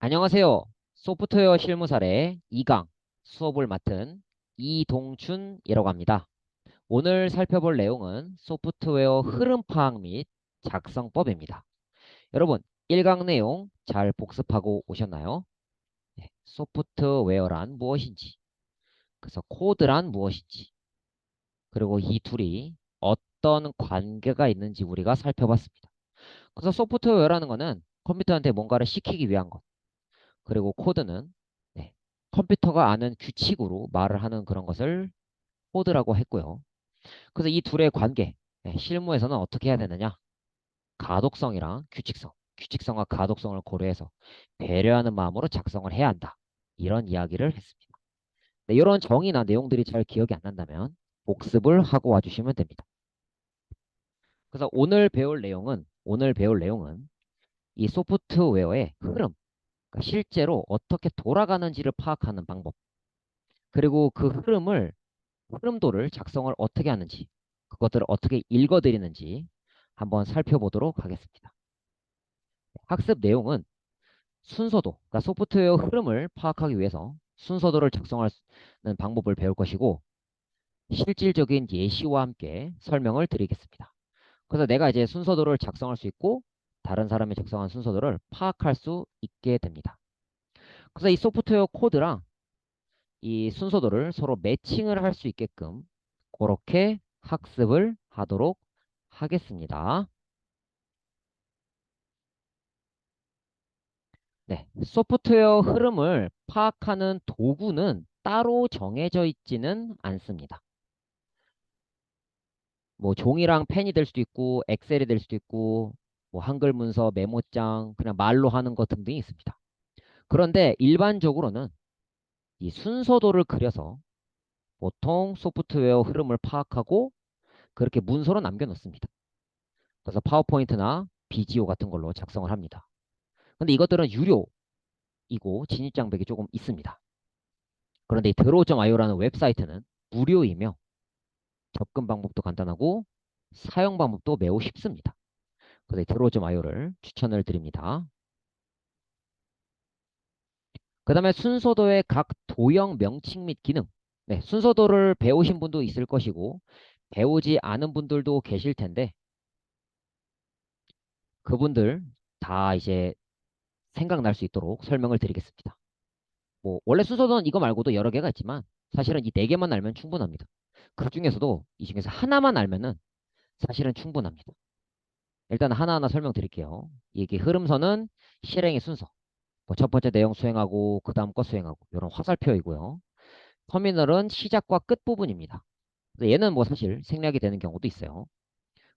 안녕하세요. 소프트웨어 실무사의 2강 수업을 맡은 이동춘이라고 합니다. 오늘 살펴볼 내용은 소프트웨어 흐름 파악 및 작성법입니다. 여러분, 1강 내용 잘 복습하고 오셨나요? 네, 소프트웨어란 무엇인지, 그래서 코드란 무엇인지, 그리고 이 둘이 어떤 관계가 있는지 우리가 살펴봤습니다. 그래서 소프트웨어라는 것은 컴퓨터한테 뭔가를 시키기 위한 것. 그리고 코드는 네, 컴퓨터가 아는 규칙으로 말을 하는 그런 것을 코드라고 했고요. 그래서 이 둘의 관계, 실무에서는 어떻게 해야 되느냐? 가독성이랑 규칙성, 규칙성과 가독성을 고려해서 배려하는 마음으로 작성을 해야 한다. 이런 이야기를 했습니다. 네, 이런 정의나 내용들이 잘 기억이 안 난다면 복습을 하고 와주시면 됩니다. 그래서 오늘 배울 내용은 이 소프트웨어의 흐름, 그러니까 실제로 어떻게 돌아가는지를 파악하는 방법, 그리고 그 흐름도를 작성을 어떻게 하는지, 그것들을 어떻게 읽어드리는지 한번 살펴보도록 하겠습니다. 학습 내용은 순서도, 그러니까 소프트웨어 흐름을 파악하기 위해서 순서도를 작성하는 방법을 배울 것이고, 실질적인 예시와 함께 설명을 드리겠습니다. 그래서 내가 이제 순서도를 작성할 수 있고, 다른 사람이 작성한 순서도를 파악할 수 있게 됩니다. 그래서 이 소프트웨어 코드랑 이 순서도를 서로 매칭을 할 수 있게끔 그렇게 학습을 하도록 하겠습니다. 네, 소프트웨어 흐름을 파악하는 도구는 따로 정해져 있지는 않습니다. 뭐 종이랑 펜이 될 수도 있고 엑셀이 될 수도 있고 뭐 한글 문서, 메모장, 그냥 말로 하는 것 등등이 있습니다. 그런데 일반적으로는 이 순서도를 그려서 보통 소프트웨어 흐름을 파악하고 그렇게 문서로 남겨놓습니다. 그래서 파워포인트나 비지오 같은 걸로 작성을 합니다. 근데 이것들은 유료이고 진입장벽이 조금 있습니다. 그런데 이 드로우.io라는 웹사이트는 무료이며 접근 방법도 간단하고 사용 방법도 매우 쉽습니다. 그래서 이 드로우.io를 추천을 드립니다. 그 다음에 순서도의 각 도형 명칭 및 기능. 네, 순서도를 배우신 분도 있을 것이고 배우지 않은 분들도 계실 텐데 그분들 다 이제 생각날 수 있도록 설명을 드리겠습니다. 뭐 원래 순서도는 이거 말고도 여러 개가 있지만 사실은 이 네 개만 알면 충분합니다. 그 중에서도 이 중에서 하나만 알면은 사실은 충분합니다. 일단 하나하나 설명드릴게요. 이게 흐름선은 실행의 순서. 뭐첫 번째 내용 수행하고 그 다음 거 수행하고 이런 화살표이고요. 터미널은 시작과 끝 부분입니다. 그래서 얘는 뭐 사실 생략이 되는 경우도 있어요.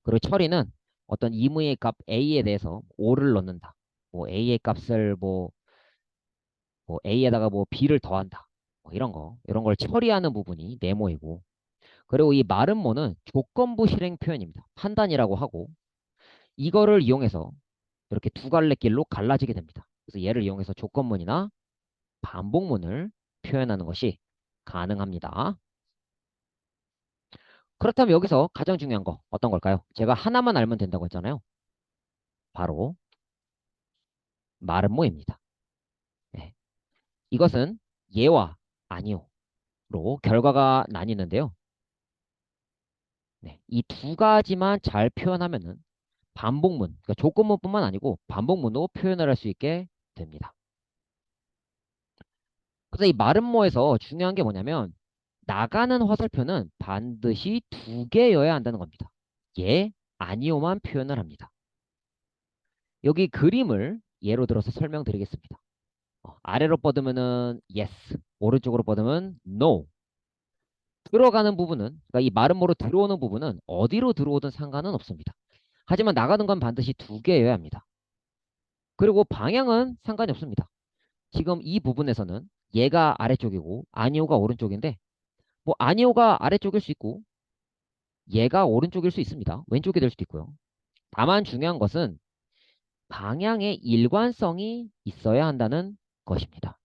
그리고 처리는 어떤 임의의 값 A에 대해서 O를 넣는다. 뭐 A의 값을 뭐 A에다가 뭐 B를 더한다. 뭐 이런 걸 처리하는 부분이 네모이고, 그리고 이 마름모는 조건부 실행 표현입니다. 판단이라고 하고, 이거를 이용해서 이렇게 두 갈래 길로 갈라지게 됩니다. 그래서 얘를 이용해서 조건문이나 반복문을 표현하는 것이 가능합니다. 그렇다면 여기서 가장 중요한 거 어떤 걸까요? 제가 하나만 알면 된다고 했잖아요. 바로 마름모입니다. 네. 이것은 예와 아니오로 결과가 나뉘는데요. 네. 이 두 가지만 잘 표현하면은 반복문, 그러니까 조건문뿐만 아니고 반복문도 표현을 할 수 있게 됩니다. 그래서 이 마름모에서 중요한 게 뭐냐면 나가는 화살표는 반드시 두 개여야 한다는 겁니다. 예, 아니오만 표현을 합니다. 여기 그림을 예로 들어서 설명드리겠습니다. 아래로 뻗으면은 yes, 오른쪽으로 뻗으면 no. 들어가는 부분은, 그러니까 이 마름모로 들어오는 부분은 어디로 들어오든 상관은 없습니다. 하지만 나가는 건 반드시 두 개여야 합니다. 그리고 방향은 상관이 없습니다. 지금 이 부분에서는 얘가 아래쪽이고 아니오가 오른쪽인데 뭐 아니오가 아래쪽일 수 있고 얘가 오른쪽일 수 있습니다. 왼쪽이 될 수도 있고요. 다만 중요한 것은 방향의 일관성이 있어야 한다는 것입니다.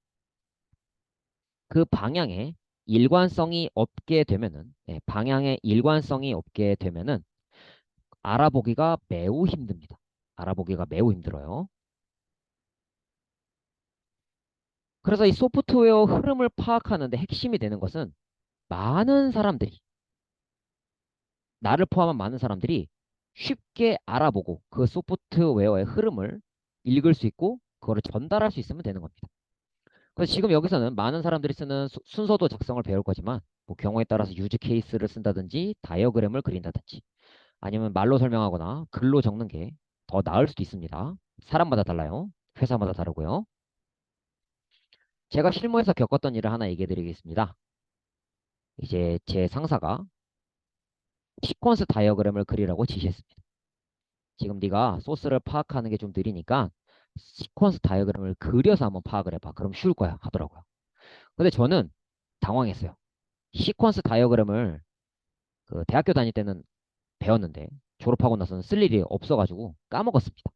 그 방향에 일관성이 없게 되면은 방향의 일관성이 없게 되면은 알아보기가 매우 힘듭니다. 알아보기가 매우 힘들어요. 그래서 이 소프트웨어 흐름을 파악하는데 핵심이 되는 것은 많은 사람들이, 나를 포함한 많은 사람들이 쉽게 알아보고 그 소프트웨어의 흐름을 읽을 수 있고 그거를 전달할 수 있으면 되는 겁니다. 그래서 지금 여기서는 많은 사람들이 쓰는 순서도 작성을 배울 거지만 뭐 경우에 따라서 유즈 케이스를 쓴다든지 다이어그램을 그린다든지 아니면 말로 설명하거나 글로 적는 게 더 나을 수도 있습니다. 사람마다 달라요. 회사마다 다르고요. 제가 실무에서 겪었던 일을 하나 얘기해 드리겠습니다. 이제 제 상사가 시퀀스 다이어그램을 그리라고 지시했습니다. 지금 네가 소스를 파악하는 게 좀 느리니까 시퀀스 다이어그램을 그려서 한번 파악을 해봐. 그럼 쉬울 거야 하더라고요. 근데 저는 당황했어요. 시퀀스 다이어그램을 그 대학교 다닐 때는 배웠는데 졸업하고 나서는 쓸 일이 없어가지고 까먹었습니다.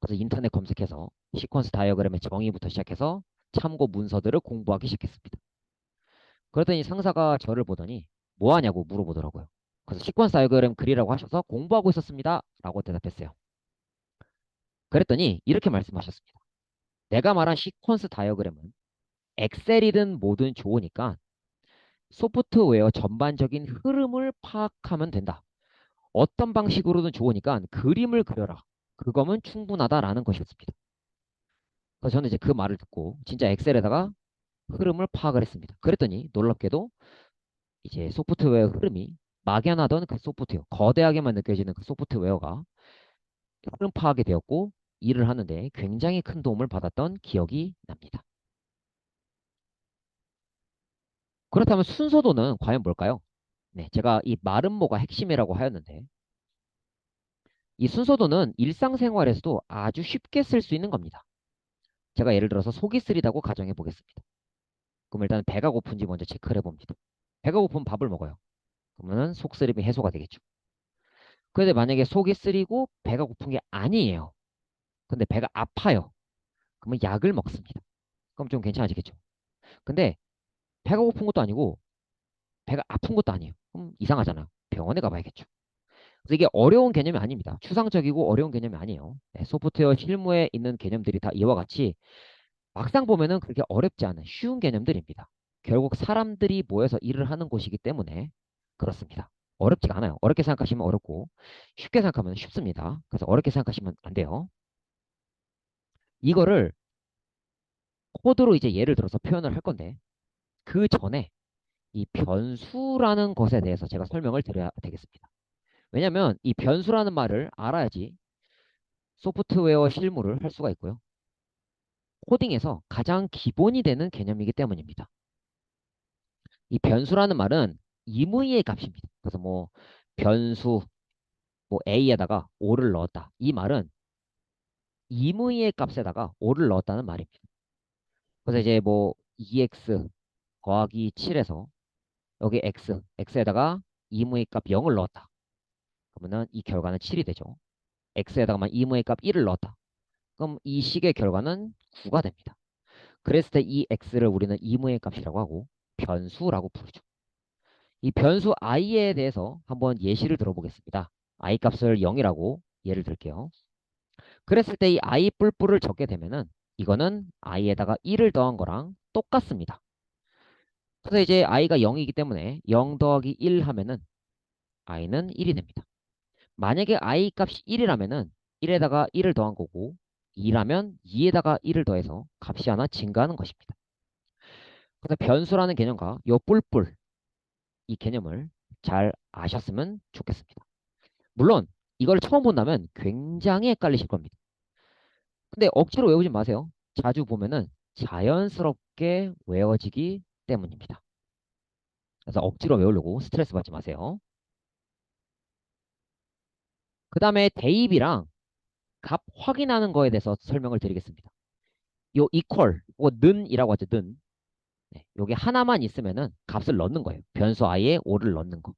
그래서 인터넷 검색해서 시퀀스 다이어그램의 정의부터 시작해서 참고 문서들을 공부하기 시작했습니다. 그랬더니 상사가 저를 보더니 뭐 하냐고 물어보더라고요. 그래서 시퀀스 다이어그램 그리라고 하셔서 공부하고 있었습니다. 라고 대답했어요. 그랬더니 이렇게 말씀하셨습니다. 내가 말한 시퀀스 다이어그램은 엑셀이든 뭐든 좋으니까 소프트웨어 전반적인 흐름을 파악하면 된다. 어떤 방식으로든 좋으니까 그림을 그려라. 그거면 충분하다라는 것이었습니다. 그래서 저는 이제 그 말을 듣고 진짜 엑셀에다가 흐름을 파악을 했습니다. 그랬더니 놀랍게도 이제 소프트웨어 흐름이 막연하던 그 소프트웨어, 거대하게만 느껴지는 그 소프트웨어가 흐름 파악이 되었고 일을 하는데 굉장히 큰 도움을 받았던 기억이 납니다. 그렇다면 순서도는 과연 뭘까요? 네, 제가 이 마름모가 핵심이라고 하였는데 이 순서도는 일상생활에서도 아주 쉽게 쓸 수 있는 겁니다. 제가 예를 들어서 속이 쓰리다고 가정해 보겠습니다. 그럼 일단 배가 고픈지 먼저 체크를 해봅니다. 배가 고프면 밥을 먹어요. 그러면 속쓰림이 해소가 되겠죠. 그런데 만약에 속이 쓰리고 배가 고픈 게 아니에요. 근데 배가 아파요. 그러면 약을 먹습니다. 그럼 좀 괜찮아지겠죠. 근데 배가 고픈 것도 아니고 배가 아픈 것도 아니에요. 그럼 이상하잖아요. 병원에 가봐야겠죠. 그래서 이게 어려운 개념이 아닙니다. 추상적이고 어려운 개념이 아니에요. 네, 소프트웨어 실무에 있는 개념들이 다 이와 같이 막상 보면은 그렇게 어렵지 않은 쉬운 개념들입니다. 결국 사람들이 모여서 일을 하는 곳이기 때문에 그렇습니다. 어렵지가 않아요. 어렵게 생각하시면 어렵고 쉽게 생각하면 쉽습니다. 그래서 어렵게 생각하시면 안 돼요. 이거를 코드로 이제 예를 들어서 표현을 할 건데 그 전에 이 변수라는 것에 대해서 제가 설명을 드려야 되겠습니다. 왜냐하면 이 변수라는 말을 알아야지 소프트웨어 실무를 할 수가 있고요. 코딩에서 가장 기본이 되는 개념이기 때문입니다. 이 변수라는 말은 임의의 값입니다. 그래서 뭐 변수 뭐 a에다가 5를 넣었다. 이 말은 임의의 값에다가 5를 넣었다는 말입니다. 그래서 이제 뭐 2x 더하기 7에서 여기 x에다가 임의의 값 0을 넣었다. 그러면은 이 결과는 7이 되죠. x에다가만 임의의 값 1을 넣었다. 그럼 이 식의 결과는 9가 됩니다. 그랬을 때 이 x를 우리는 임의의 값이라고 하고 변수라고 부르죠. 이 변수 i에 대해서 한번 예시를 들어보겠습니다. i 값을 0이라고 예를 들게요. 그랬을 때 이 i 뿔뿔을 적게 되면은 이거는 i에다가 1을 더한 거랑 똑같습니다. 그래서 이제 i가 0이기 때문에 0 더하기 1 하면은 i는 1이 됩니다. 만약에 i 값이 1이라면은 1에다가 1을 더한 거고 2라면 2에다가 1을 더해서 값이 하나 증가하는 것입니다. 그래서 변수라는 개념과 요 뿔뿔 이 개념을 잘 아셨으면 좋겠습니다. 물론 이걸 처음 본다면 굉장히 헷갈리실 겁니다. 근데 억지로 외우지 마세요. 자주 보면은 자연스럽게 외워지기 때문입니다. 그래서 억지로 외우려고 스트레스 받지 마세요. 그 다음에 대입이랑 값 확인하는 거에 대해서 설명을 드리겠습니다. 요 equal, 뭐 는이라고 하죠, 는. 네, 요게 하나만 있으면은 값을 넣는 거예요. 변수 i에 5를 넣는 거.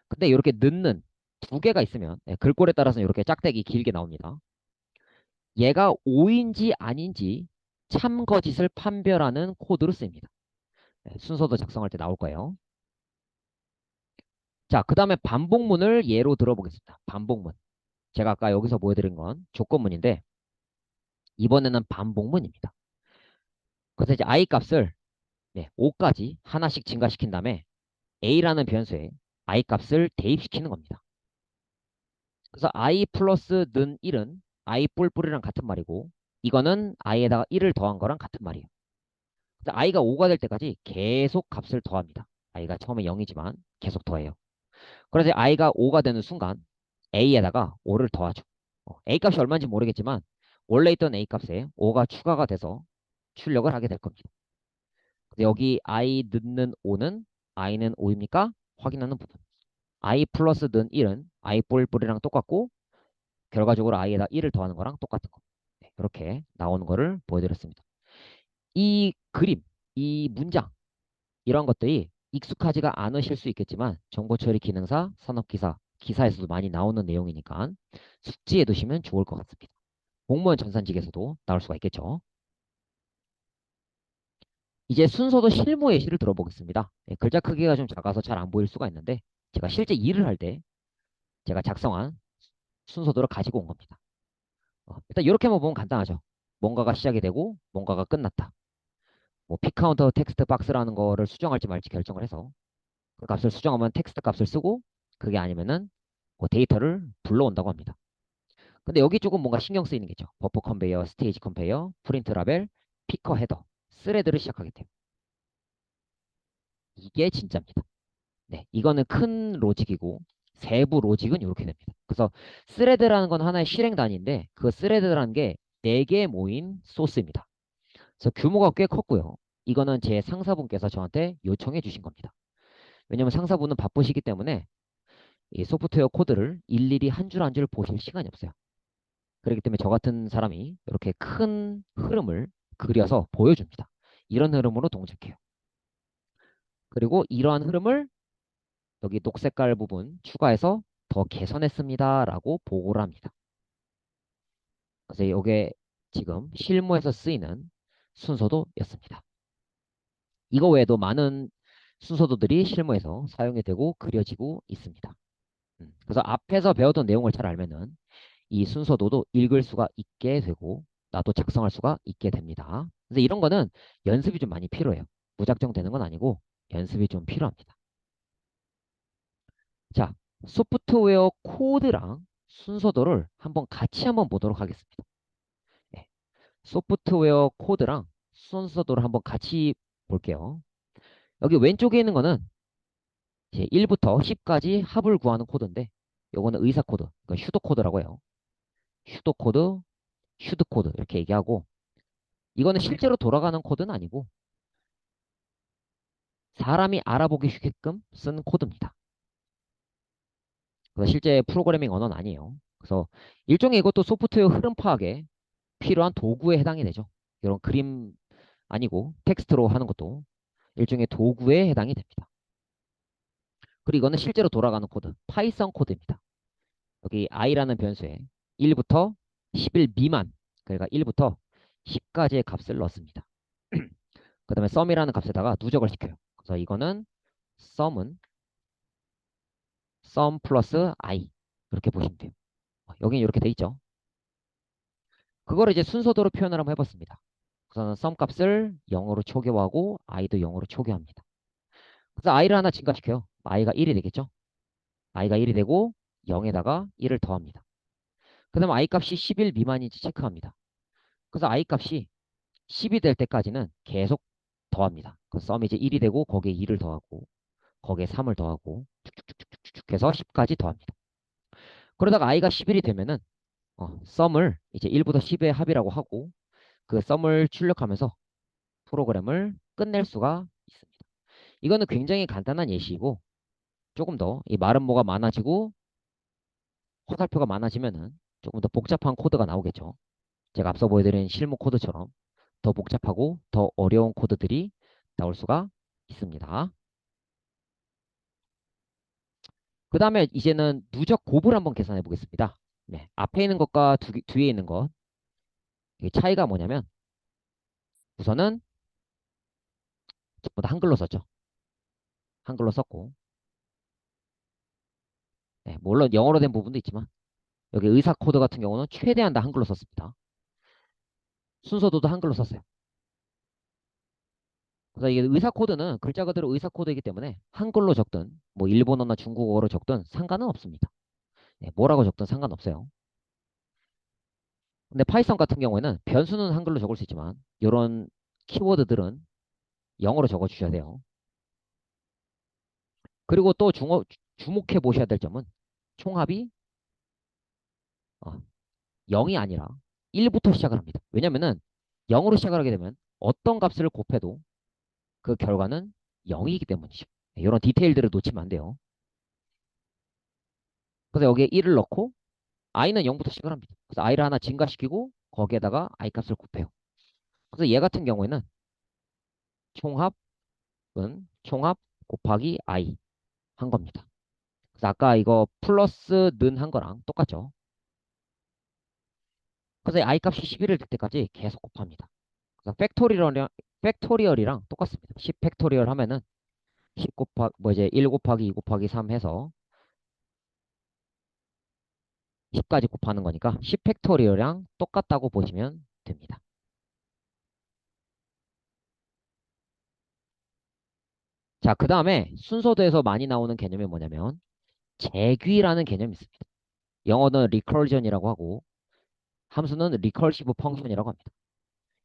근데 이렇게 넣는 두 개가 있으면 글꼴에 따라서는 이렇게 짝대기 길게 나옵니다. 얘가 5인지 아닌지 참거짓을 판별하는 코드로 쓰입니다. 순서도 작성할 때 나올 거예요. 자, 그 다음에 반복문을 예로 들어보겠습니다. 반복문. 제가 아까 여기서 보여드린 건 조건문인데 이번에는 반복문입니다. 그래서 이제 i 값을 5까지 하나씩 증가시킨 다음에 a라는 변수에 i 값을 대입시키는 겁니다. 그래서 i 플러스 는 1은 i 뿔뿔이랑 같은 말이고 이거는 i에다가 1을 더한 거랑 같은 말이에요. 그래서 i가 5가 될 때까지 계속 값을 더합니다. i가 처음에 0이지만 계속 더해요. 그래서 i가 5가 되는 순간 a에다가 5를 더하죠. a 값이 얼마인지 모르겠지만 원래 있던 a 값에 5가 추가가 돼서 출력을 하게 될 겁니다. 여기 i 넣는 5는 i는 5입니까? 확인하는 부분. i 플러스 는 1은 i 뿔뿔이랑 똑같고 결과적으로 i에다 1을 더하는 거랑 똑같은 거. 이렇게 나오는 거를 보여드렸습니다. 이 그림, 이 문장 이런 것들이 익숙하지가 않으실 수 있겠지만 정보처리 기능사, 산업기사, 기사에서도 많이 나오는 내용이니까 숙지해 두시면 좋을 것 같습니다. 공무원 전산직에서도 나올 수가 있겠죠. 이제 순서도 실무 예시를 들어보겠습니다. 글자 크기가 좀 작아서 잘 안 보일 수가 있는데 제가 실제 일을 할 때 제가 작성한 순서도를 가지고 온 겁니다. 일단 이렇게만 보면 간단하죠. 뭔가가 시작이 되고 뭔가가 끝났다. 뭐 피카운터 텍스트 박스라는 거를 수정할지 말지 결정을 해서 그 값을 수정하면 텍스트 값을 쓰고 그게 아니면은 그 데이터를 불러온다고 합니다. 근데 여기 조금 뭔가 신경 쓰이는 게죠. 버퍼 컨베이어, 스테이지 컨베이어, 프린트 라벨, 피커 헤더, 스레드를 시작하게 돼요. 이게 진짜입니다. 네, 이거는 큰 로직이고 세부 로직은 이렇게 됩니다. 그래서 스레드라는 건 하나의 실행 단위인데 그 스레드라는 게 4개 모인 소스입니다. 그래서 규모가 꽤 컸고요. 이거는 제 상사분께서 저한테 요청해 주신 겁니다. 왜냐면 상사분은 바쁘시기 때문에 이 소프트웨어 코드를 일일이 한 줄 한 줄 보실 시간이 없어요. 그렇기 때문에 저 같은 사람이 이렇게 큰 흐름을 그려서 보여줍니다. 이런 흐름으로 동작해요. 그리고 이러한 흐름을 여기 녹색깔 부분 추가해서 더 개선했습니다. 라고 보고를 합니다. 그래서 이게 지금 실무에서 쓰이는 순서도였습니다. 이거 외에도 많은 순서도들이 실무에서 사용이 되고 그려지고 있습니다. 그래서 앞에서 배웠던 내용을 잘 알면은 이 순서도도 읽을 수가 있게 되고 나도 작성할 수가 있게 됩니다. 그래서 이런 거는 연습이 좀 많이 필요해요. 무작정 되는 건 아니고 연습이 좀 필요합니다. 자, 소프트웨어 코드랑 순서도를 한번 보도록 하겠습니다. 네, 소프트웨어 코드랑 순서도를 한번 같이 볼게요. 여기 왼쪽에 있는 거는 이제 1부터 10까지 합을 구하는 코드인데 요거는 의사 코드, 그러니까 휴도 코드라고 해요. 휴도 코드, 슈드 코드 이렇게 얘기하고 이거는 실제로 돌아가는 코드는 아니고 사람이 알아보기 쉽게끔 쓴 코드입니다. 그래서 실제 프로그래밍 언어는 아니에요. 그래서 일종의 이것도 소프트웨어 흐름 파악에 필요한 도구에 해당이 되죠. 이런 그림 아니고 텍스트로 하는 것도 일종의 도구에 해당이 됩니다. 그리고 이거는 실제로 돌아가는 코드, 파이썬 코드입니다. 여기 i라는 변수에 1부터 11 미만, 그러니까 1부터 10까지의 값을 넣습니다. 그 다음에 sum이라는 값에다가 누적을 시켜요. 그래서 이거는 sum은 sum 플러스 i 이렇게 보시면 돼요. 여기는 이렇게 돼 있죠. 그거를 이제 순서대로 표현을 한번 해봤습니다. 우선은 sum 값을 0으로 초기화하고 i도 0으로 초기화합니다. 그래서 i를 하나 증가시켜요. i가 1이 되겠죠. i가 1이 되고 0에다가 1을 더합니다. 그 다음에 i 값이 11 미만인지 체크합니다. 그래서 i 값이 10이 될 때까지는 계속 더합니다. 그래서 sum이 이제 1이 되고 거기에 2를 더하고 거기에 3을 더하고 쭉쭉쭉쭉 해서 10까지 더합니다. 그러다가 i가 11이 되면은 sum을 이제 1부터 10의 합이라고 하고 그 sum을 출력하면서 프로그램을 끝낼 수가 있습니다. 이거는 굉장히 간단한 예시이고 조금 더 이 마름모가 많아지고 화살표가 많아지면은 조금 더 복잡한 코드가 나오겠죠. 제가 앞서 보여드린 실무 코드처럼 더 복잡하고 더 어려운 코드들이 나올 수가 있습니다. 그 다음에 이제는 누적 곱을 한번 계산해 보겠습니다. 네, 앞에 있는 것과 뒤에 있는 것 이게 차이가 뭐냐면 우선은 전부 다 한글로 썼죠. 한글로 썼고 네, 물론 영어로 된 부분도 있지만 여기 의사 코드 같은 경우는 최대한 다 한글로 썼습니다. 순서도도 한글로 썼어요. 그래서 이게 의사 코드는 글자 그대로 의사 코드이기 때문에 한글로 적든 뭐 일본어나 중국어로 적든 상관은 없습니다. 네, 뭐라고 적든 상관없어요. 근데 파이썬 같은 경우에는 변수는 한글로 적을 수 있지만 이런 키워드들은 영어로 적어 주셔야 돼요. 그리고 또 주목해 보셔야 될 점은 총합이 어, 0이 아니라 1부터 시작을 합니다. 왜냐면은 0으로 시작을 하게 되면 어떤 값을 곱해도 그 결과는 0이기 때문이죠. 이런 디테일들을 놓치면 안 돼요. 그래서 여기에 1을 넣고 i는 0부터 시작을 합니다. 그래서 i를 하나 증가시키고 거기에다가 i 값을 곱해요. 그래서 얘 같은 경우에는 총합은 총합 곱하기 i 한 겁니다. 그래서 아까 이거 플러스 는 한 거랑 똑같죠. 그래서 i 값이 11을 될 때까지 계속 곱합니다. 그래서 팩토리얼이랑 똑같습니다. 10 팩토리얼 하면은 10 곱하기 뭐 이제 1 곱하기 2 곱하기 3 해서 10까지 곱하는 거니까 10 팩토리얼이랑 똑같다고 보시면 됩니다. 자, 그 다음에 순서도에서 많이 나오는 개념이 뭐냐면 재귀라는 개념이 있습니다. 영어는 리컬전이라고 하고 함수는 리컬시브 펑션이라고 합니다.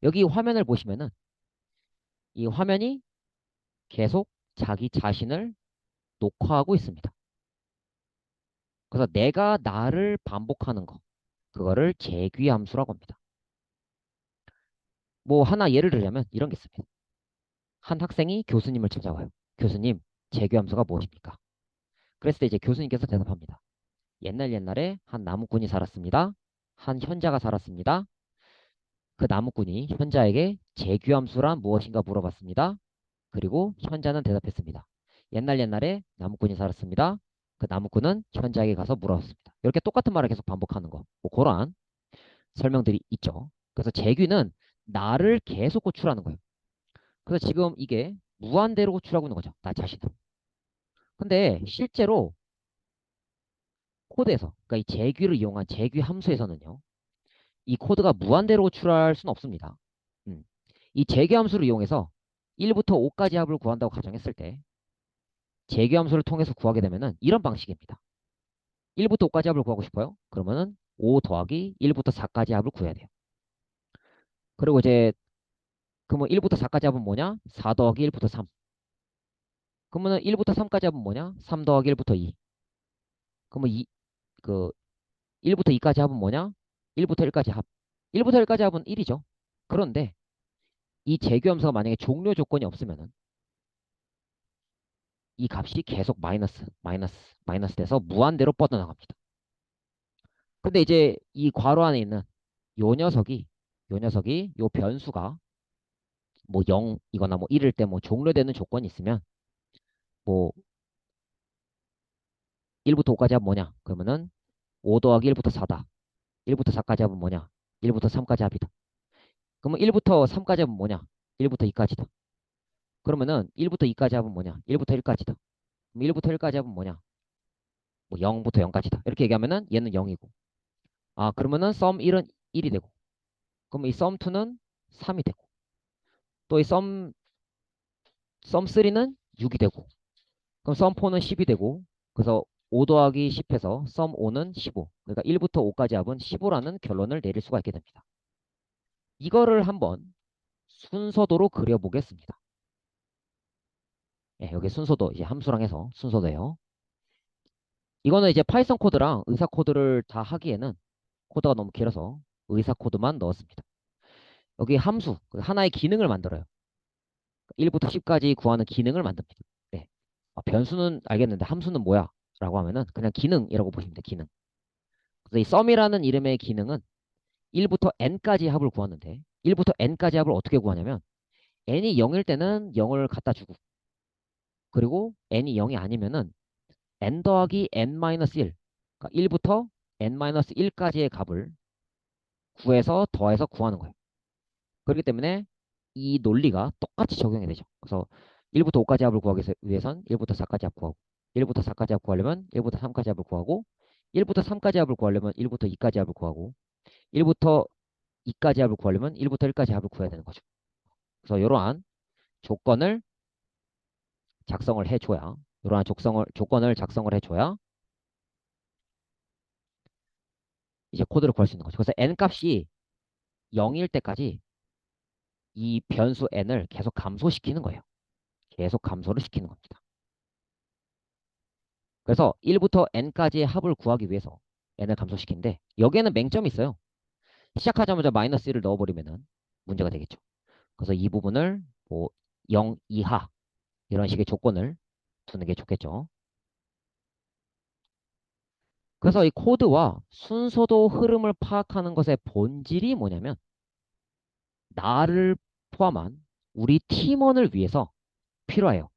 여기 화면을 보시면은 이 화면이 계속 자기 자신을 녹화하고 있습니다. 그래서 내가 나를 반복하는 거, 그거를 재귀 함수라고 합니다. 뭐 하나 예를 들자면 이런 게 있습니다. 한 학생이 교수님을 찾아와요. 교수님, 재귀 함수가 무엇입니까? 그랬을 때 이제 교수님께서 대답합니다. 옛날 옛날에 한 나무꾼이 살았습니다. 한 현자가 살았습니다. 그 나무꾼이 현자에게 재귀 함수란 무엇인가 물어봤습니다. 그리고 현자는 대답했습니다. 옛날 옛날에 나무꾼이 살았습니다. 그 나무꾼은 현자에게 가서 물었습니다. 이렇게 똑같은 말을 계속 반복하는 거. 뭐 그러한 설명들이 있죠. 그래서 재규는 나를 계속 고출하는 거예요. 그래서 지금 이게 무한대로 고출하고 있는 거죠. 나 자신을. 근데 실제로 코드에서, 그러니까 이 재규를 이용한 재규 함수에서는요. 이 코드가 무한대로 호출할 수는 없습니다. 음. 이 재규 함수를 이용해서 1부터 5까지 합을 구한다고 가정했을 때 재규 함수를 통해서 구하게 되면은 이런 방식입니다. 1부터 5까지 합을 구하고 싶어요? 그러면은 5 더하기 1부터 4까지 합을 구해야 돼요. 그리고 이제 그러면 1부터 4까지 합은 뭐냐? 4 더하기 1부터 3. 그러면은 1부터 3까지 합은 뭐냐? 3 더하기 1부터 2. 그러면 그 1부터 2까지 합은 뭐냐? 1부터 1까지 합. 1부터 1까지 합은 1이죠. 그런데 이 재규 함수가 만약에 종료 조건이 없으면은 이 값이 계속 마이너스 돼서 무한대로 뻗어나갑니다. 근데 이제 이 괄호 안에 있는 요 녀석이 요 변수가 뭐 0이거나 뭐 1일 때 뭐 종료되는 조건이 있으면 뭐 1부터 5까지 합은 뭐냐? 그러면은 5 더하기 1부터 4다. 1부터 4까지 합은 뭐냐? 1부터 3까지 합이다. 그러면 1부터 3까지 합은 뭐냐? 1부터 2까지다. 그러면은 1부터 2까지 합은 뭐냐? 1부터 1까지다. 그럼 1부터 1까지 합은 뭐냐? 뭐 0부터 0까지다. 이렇게 얘기하면은 얘는 0이고. 아, 그러면은 썸 1은 1이 되고. 그럼 이 썸 2는 3이 되고. 또 이 썸 3는 6이 되고. 그럼 썸 4는 10이 되고. 그래서 5 더하기 10해서 썸 5는 15. 그러니까 1부터 5까지 합은 15라는 결론을 내릴 수가 있게 됩니다. 이거를 한번 순서도로 그려보겠습니다. 예, 여기 순서도 이제 함수랑 해서 순서도예요. 이거는 이제 파이썬 코드랑 의사 코드를 다 하기에는 코드가 너무 길어서 의사 코드만 넣었습니다. 여기 함수, 그 하나의 기능을 만들어요. 1부터 10까지 구하는 기능을 만듭니다. 네. 변수는 알겠는데 함수는 뭐야? 라고 하면은 그냥 기능이라고 보시면 돼요. 기능. 그래서 이 썸이라는 이름의 기능은 1부터 n까지 합을 구하는데 1부터 n까지 합을 어떻게 구하냐면 n이 0일 때는 0을 갖다 주고 그리고 n이 0이 아니면은 n 더하기 n-1 그러니까 1부터 n-1까지의 값을 구해서 더해서 구하는 거예요. 그렇기 때문에 이 논리가 똑같이 적용이 되죠. 그래서 1부터 5까지 합을 구하기 위해선 1부터 4까지 합 구하고 1부터 4까지 합 구하려면 1부터 3까지 합을 구하고 1부터 3까지 합을 구하려면 1부터 2까지 합을 구하고 1부터 2까지 합을 구하려면 1부터 1까지 합을 구해야 되는 거죠. 그래서 이러한 조건을 작성을 해줘야, 이러한 조건을 작성을 해줘야 이제 코드를 구할 수 있는 거죠. 그래서 n 값이 0일 때까지 이 변수 n을 계속 감소시키는 거예요. 계속 감소를 시키는 겁니다. 그래서 1부터 n까지의 합을 구하기 위해서 n을 감소시키는데 여기에는 맹점이 있어요. 시작하자마자 마이너스 1을 넣어버리면 문제가 되겠죠. 그래서 이 부분을 뭐 0 이하 이런 식의 조건을 두는 게 좋겠죠. 그래서 이 코드와 순서도 흐름을 파악하는 것의 본질이 뭐냐면 나를 포함한 우리 팀원을 위해서 필요해요.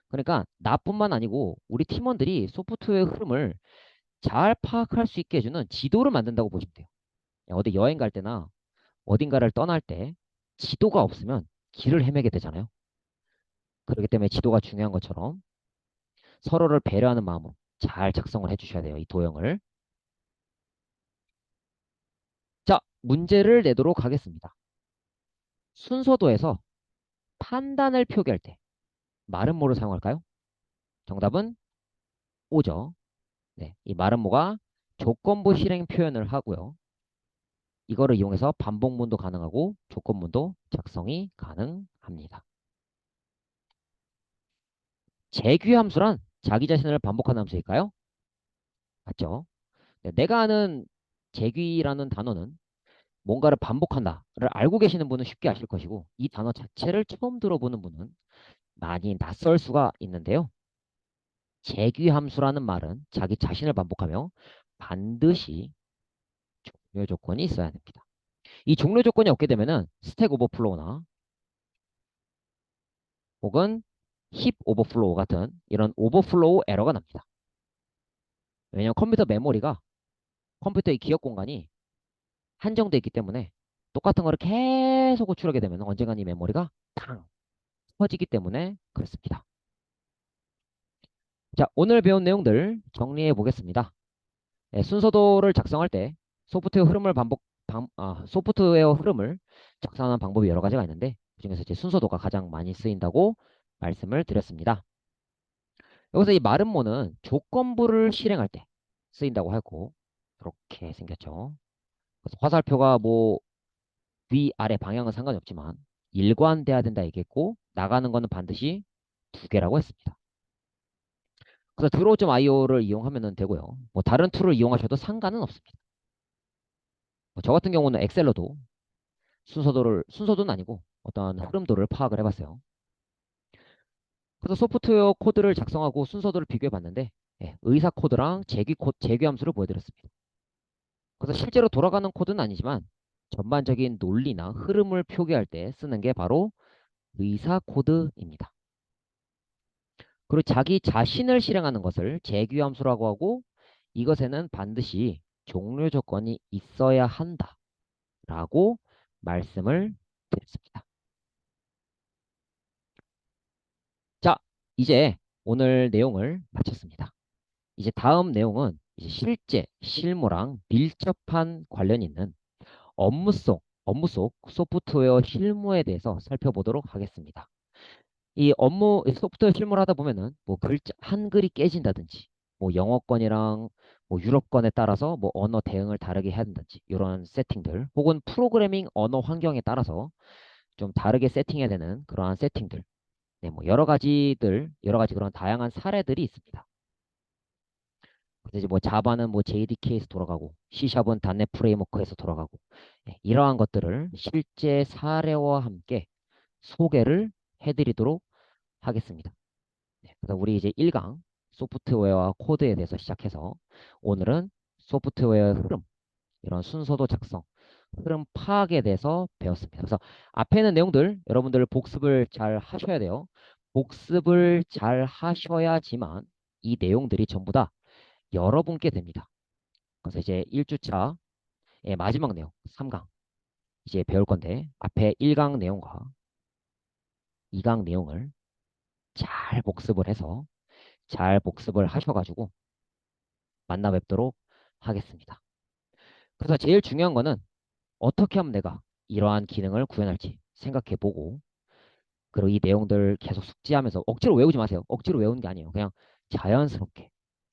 그러니까 나뿐만 아니고 우리 팀원들이 소프트웨어 흐름을 잘 파악할 수 있게 해주는 지도를 만든다고 보시면 돼요. 어디 여행 갈 때나 어딘가를 떠날 때 지도가 없으면 길을 헤매게 되잖아요. 그렇기 때문에 지도가 중요한 것처럼 서로를 배려하는 마음으로 잘 작성을 해주셔야 돼요. 이 도형을. 자, 문제를 내도록 하겠습니다. 순서도에서 판단을 표기할 때 말은 뭐를 사용할까요? 정답은 O죠. 네, 이 말은 뭐가 조건부 실행 표현을 하고요. 이거를 이용해서 반복문도 가능하고 조건문도 작성이 가능합니다. 재규함수란 자기 자신을 반복하는 함수일까요? 맞죠? 네, 내가 아는 재규라는 단어는 뭔가를 반복한다를 알고 계시는 분은 쉽게 아실 것이고 이 단어 자체를 처음 들어보는 분은 많이 낯설 수가 있는데요. 재규함수라는 말은 자기 자신을 반복하며 반드시 종료 조건이 있어야 됩니다. 이 종료 조건이 없게 되면은 스택 오버플로우나 혹은 힙 오버플로우 같은 이런 오버플로우 에러가 납니다. 왜냐하면 컴퓨터 메모리가 컴퓨터의 기억 공간이 한정돼 있기 때문에 똑같은 거를 계속 호출하게 되면 언젠간 이 메모리가 탕 터지기 때문에 그렇습니다. 자, 오늘 배운 내용들 정리해 보겠습니다. 네, 순서도를 작성할 때 소프트웨어 흐름을 작성하는 방법이 여러 가지가 있는데 그중에서 이제 순서도가 가장 많이 쓰인다고 말씀을 드렸습니다. 여기서 이 마름모는 조건부를 실행할 때 쓰인다고 하고 이렇게 생겼죠. 그래서 화살표가 뭐 위아래 방향은 상관이 없지만 일관돼야 된다 얘기했고 나가는 거는 반드시 두 개라고 했습니다. 그래서 드로우.io를 이용하면 되고요. 뭐 다른 툴을 이용하셔도 상관은 없습니다. 뭐저 같은 경우는 엑셀로도 순서도는 아니고 어떤 흐름도를 파악을 해봤어요. 그래서 소프트웨어 코드를 작성하고 순서도를 비교해 봤는데 예, 의사 코드랑 재규 함수를 보여드렸습니다. 그래서 실제로 돌아가는 코드는 아니지만 전반적인 논리나 흐름을 표기할 때 쓰는 게 바로 의사 코드입니다. 그리고 자기 자신을 실행하는 것을 재규 함수라고 하고 이것에는 반드시 종료 조건이 있어야 한다라고 말씀을 드렸습니다. 자, 이제 오늘 내용을 마쳤습니다. 이제 다음 내용은 이제 실제 실무랑 밀접한 관련이 있는 업무 속 소프트웨어 실무에 대해서 살펴보도록 하겠습니다. 이 소프트웨어 실무를 하다 보면은 뭐 한글이 깨진다든지 뭐 영어권이랑 뭐 유럽권에 따라서 뭐 언어 대응을 다르게 해야 된다든지 이런 세팅들 혹은 프로그래밍 언어 환경에 따라서 좀 다르게 세팅해야 되는 그러한 세팅들 네, 뭐 여러 가지 그런 다양한 사례들이 있습니다. 그래서 이제 뭐 자바는 뭐 JDK에서 돌아가고 C샵은 .NET 프레임워크에서 돌아가고 이러한 것들을 실제 사례와 함께 소개를 해드리도록 하겠습니다. 네, 그래서 우리 이제 1강 소프트웨어와 코드에 대해서 시작해서 오늘은 소프트웨어 흐름 이런 순서도 작성 흐름 파악에 대해서 배웠습니다. 그래서 앞에 있는 내용들 여러분들 복습을 잘 하셔야 돼요. 복습을 잘 하셔야지만 이 내용들이 전부 다 여러분께 됩니다. 그래서 이제 1주차 마지막 내용 3강 이제 배울 건데 앞에 1강 내용과 2강 내용을 잘 복습을 해서 잘 복습을 하셔가지고 만나 뵙도록 하겠습니다. 그래서 제일 중요한 거는 어떻게 하면 내가 이러한 기능을 구현할지 생각해 보고 그리고 이 내용들 계속 숙지하면서 억지로 외우지 마세요. 억지로 외우는 게 아니에요. 그냥 자연스럽게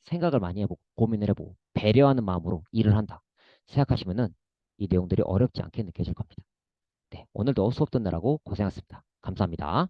생각을 많이 해보고 고민을 해보고 배려하는 마음으로 일을 한다 생각하시면은 이 내용들이 어렵지 않게 느껴질 겁니다. 네, 오늘도 수업 듣느라고 고생하셨습니다. 감사합니다.